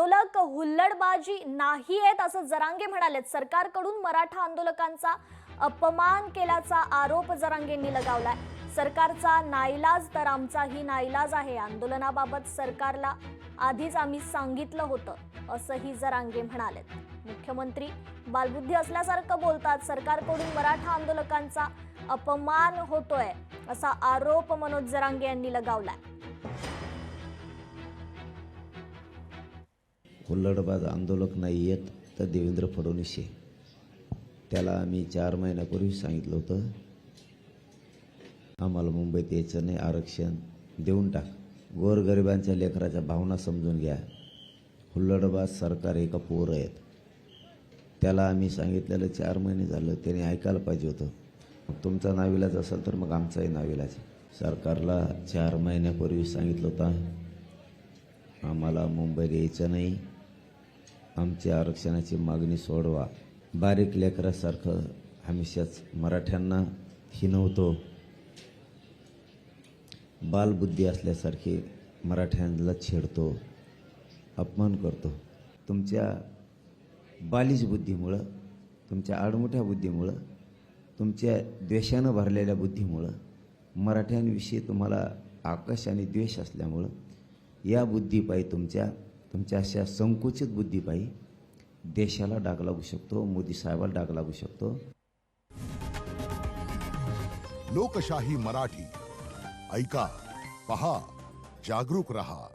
आंदोलक हुल्लडबाजी नाही आहेत असं जरांगे म्हणालेत। सरकारकडून मराठा आंदोलकांचा अपमान केल्याचा आरोप जरांगेंनी लगावलाय। सरकारचा नाईलाज तर आमचाही नाईलाज आहे। आंदोलनाबाबत सरकारला आधीच आम्ही सांगितलं होतं असंही जरांगे म्हणालेत। मुख्यमंत्री बालबुद्धी असल्यासारखं बोलतात। सरकारकडून मराठा आंदोलकांचा अपमान होतोय असा आरोप मनोज जरांगे यांनी लगावलाय। हुल्लडबाज आंदोलक नाही आहेत तर देवेंद्र फडणवीस आहे। त्याला आम्ही 4 महिन्यापूर्वी सांगितलं होतं आम्हाला मुंबईत यायचं नाही, आरक्षण देऊन टाक। गोरगरिबांच्या लेकराच्या भावना समजून घ्या। हुल्लडबाज सरकार एका पोरं आहेत। त्याला आम्ही सांगितलेलं 4 महिने झालं, त्याने ऐकायला पाहिजे होतं। तुमचा नाविलाज असेल तर मग आमचाही नाविलाज। सरकारला 4 महिन्यापूर्वी सांगितलं होतं आम्हाला मुंबईत यायचं नाही, आमची आरक्षणाची मागणी सोडवा। बारीक लेकरासारखं हमेशाच मराठ्यांना हिणवतो, बालबुद्धी असल्यासारखे मराठ्यांना छेडतो, अपमान करतो। तुमच्या बालिश बुद्धीमुळं, तुमच्या आडमुठ्या बुद्धीमुळं, तुमच्या द्वेषानं भरलेल्या बुद्धीमुळं, मराठ्यांविषयी तुम्हाला आकर्ष आणि द्वेष असल्यामुळं या बुद्धीपायी तुमच्या अशा संकुचित बुद्धीपायी देशाला डाग लागू शकतो, मोदी साहेबाला डाग लागू शकतो। लोकशाही मराठी ऐका, पहा, जागरूक रहा।